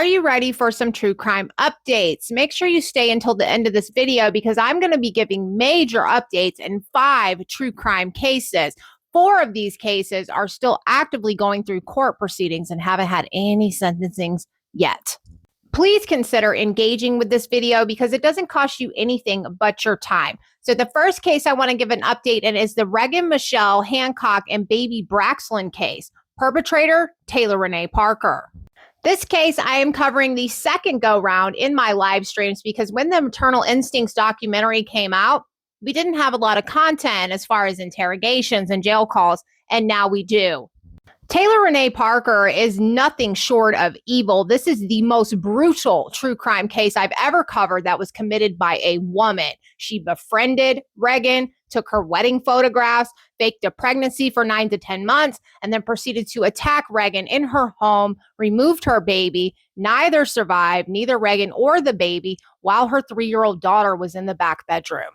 Are you ready for some true crime updates? Make sure you stay until the end of this video because I'm going to be giving major updates in 5 true crime cases. 4 of these cases are still actively going through court proceedings and haven't had any sentencings yet. Please consider engaging with this video because it doesn't cost you anything but your time. So the first case I want to give an update in is the Reagan Hancock and baby Braxlin case. Perpetrator, Taylor Renee Parker. This case, I am covering the second go-round in my live streams because when the Maternal Instincts documentary came out, we didn't have a lot of content as far as interrogations and jail calls, and now we do. Taylor Renee Parker is nothing short of evil. This is the most brutal true crime case I've ever covered that was committed by a woman. She befriended Reagan, took her wedding photographs, faked a pregnancy for 9 to 10 months, and then proceeded to attack Reagan in her home, removed her baby. Neither survived, neither Reagan or the baby, while her 3-year-old daughter was in the back bedroom.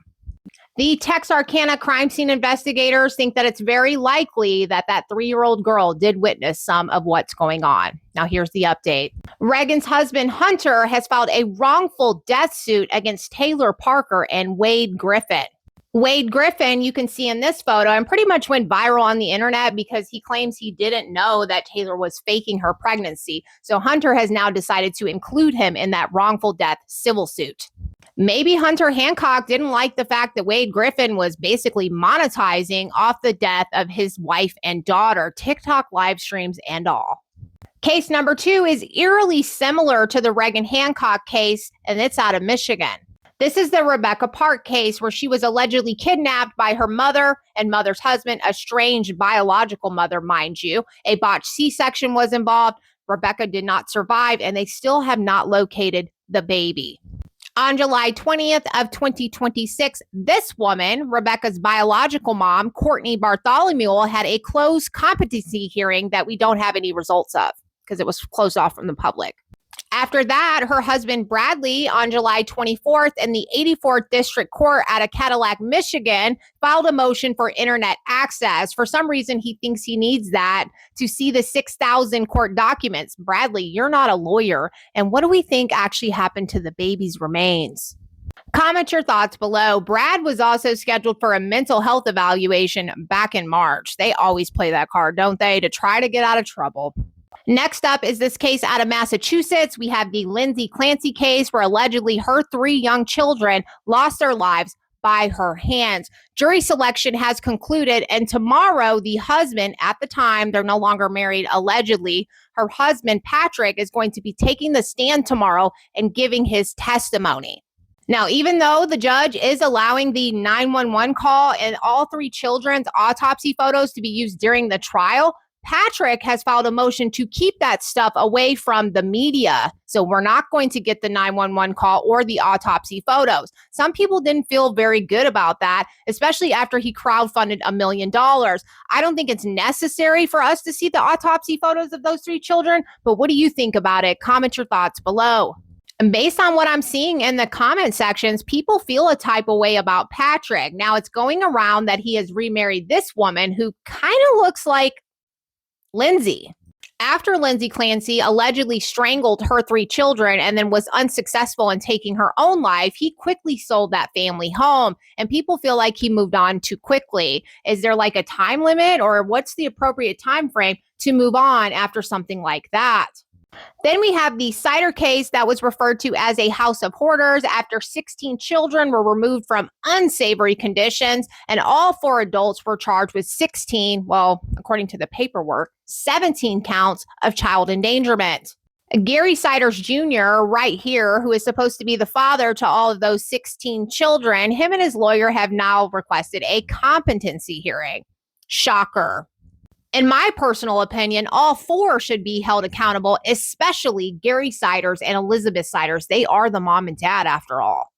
The Texarkana crime scene investigators think that it's very likely that that 3-year-old girl did witness some of what's going on. Now, here's the update. Reagan's husband, Hunter, has filed a wrongful death suit against Taylor Parker and Wade Griffin. Wade Griffin, you can see in this photo, and pretty much went viral on the internet because he claims he didn't know that Taylor was faking her pregnancy. So Hunter has now decided to include him in that wrongful death civil suit. Maybe Hunter Hancock didn't like the fact that Wade Griffin was basically monetizing off the death of his wife and daughter, TikTok live streams and all. Case number 2 is eerily similar to the Reagan Hancock case, and it's out of Michigan. This is the Rebecca Park case where she was allegedly kidnapped by her mother and mother's husband, a strange biological mother, mind you. A botched C-section was involved. Rebecca did not survive, and they still have not located the baby. On July 20th of 2026, this woman, Rebecca's biological mom, Courtney Bartholomew, had a closed competency hearing that we don't have any results of because it was closed off from the public. After that, her husband, Bradley, on July 24th in the 84th District Court out of Cadillac, Michigan, filed a motion for internet access. For some reason, he thinks he needs that to see the 6,000 court documents. Bradley, you're not a lawyer. And what do we think actually happened to the baby's remains? Comment your thoughts below. Brad was also scheduled for a mental health evaluation back in March. They always play that card, don't they, to try to get out of trouble. Next up is this case out of Massachusetts. We have the Lindsay Clancy case where allegedly her 3 young children lost their lives by her hands. Jury selection has concluded, and tomorrow the husband, at the time, they're no longer married, allegedly, her husband, Patrick, is going to be taking the stand tomorrow and giving his testimony. Now, even though the judge is allowing the 911 call and all 3 children's autopsy photos to be used during the trial, Patrick has filed a motion to keep that stuff away from the media. So we're not going to get the 911 call or the autopsy photos. Some people didn't feel very good about that, especially after he crowdfunded $1 million. I don't think it's necessary for us to see the autopsy photos of those 3 children, but what do you think about it? Comment your thoughts below. And based on what I'm seeing in the comment sections, people feel a type of way about Patrick. Now, it's going around that he has remarried this woman who kind of looks like Lindsay. After Lindsay Clancy allegedly strangled her 3 children and then was unsuccessful in taking her own life, he quickly sold that family home, and people feel like he moved on too quickly. Is there like a time limit, or what's the appropriate time frame to move on after something like that? Then we have the Cider case that was referred to as a house of hoarders after 16 children were removed from unsavory conditions, and all 4 adults were charged with 16, well, according to the paperwork, 17 counts of child endangerment. Gary Siders Jr., right here, who is supposed to be the father to all of those 16 children, him and his lawyer have now requested a competency hearing. Shocker. In my personal opinion, all 4 should be held accountable, especially Gary Siders and Elizabeth Siders. They are the mom and dad, after all.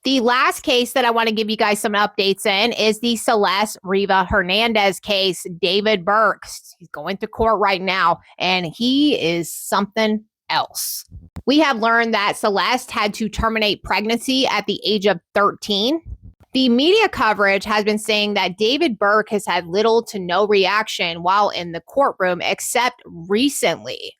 The last case that I want to give you guys some updates in is the Celeste Hernandez case. David Burke, he's going to court right now, and he is something else. We have learned that Celeste had to terminate pregnancy at the age of 13. The media coverage has been saying that David Burke has had little to no reaction while in the courtroom, except recently.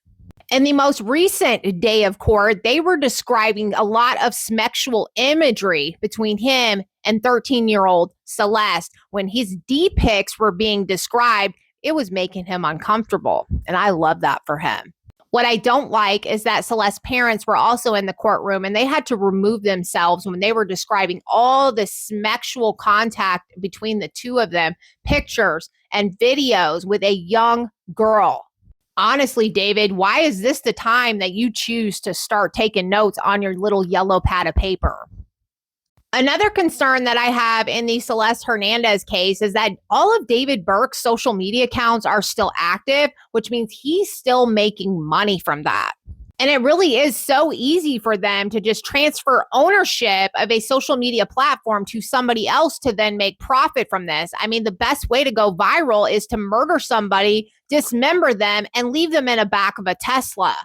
In the most recent day of court, they were describing a lot of sexual imagery between him and 13-year-old Celeste. When his D pics were being described, it was making him uncomfortable. And I love that for him. What I don't like is that Celeste's parents were also in the courtroom and they had to remove themselves when they were describing all the sexual contact between the two of them, pictures and videos with a young girl. Honestly, David, why is this the time that you choose to start taking notes on your little yellow pad of paper? Another concern that I have in the Celeste Hernandez case is that all of David Burke's social media accounts are still active, which means he's still making money from that. And it really is so easy for them to just transfer ownership of a social media platform to somebody else to then make profit from this. I mean, the best way to go viral is to murder somebody, dismember them, and leave them in the back of a Tesla.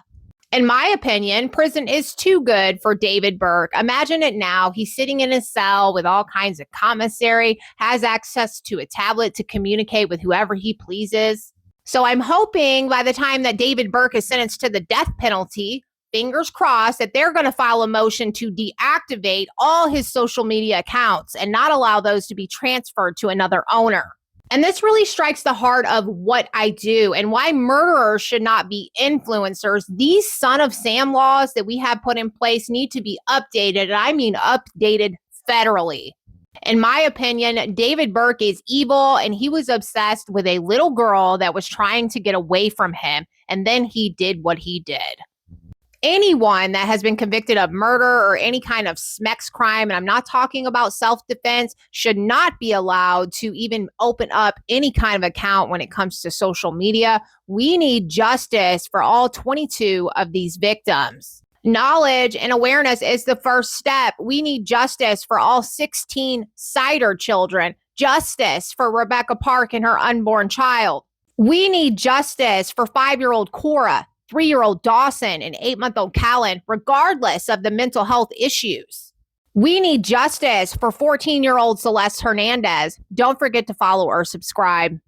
In my opinion, prison is too good for David Burke. Imagine it now. He's sitting in his cell with all kinds of commissary, has access to a tablet to communicate with whoever he pleases. So I'm hoping by the time that David Burke is sentenced to the death penalty, fingers crossed, that they're going to file a motion to deactivate all his social media accounts and not allow those to be transferred to another owner. And this really strikes the heart of what I do and why murderers should not be influencers. These Son of Sam laws that we have put in place need to be updated, and I mean updated federally. In my opinion, David Burke is evil, and he was obsessed with a little girl that was trying to get away from him, and then he did what he did. Anyone that has been convicted of murder or any kind of SMEX crime, and I'm not talking about self-defense, should not be allowed to even open up any kind of account when it comes to social media. We need justice for all 22 of these victims. Knowledge and awareness is the first step. We need justice for all 16 Sider children, justice for Rebecca Park and her unborn child. We need justice for 5-year-old Cora, 3-year-old Dawson, and 8-month-old Callan, regardless of the mental health issues. We need justice for 14-year-old Celeste Hernandez. Don't forget to follow or subscribe.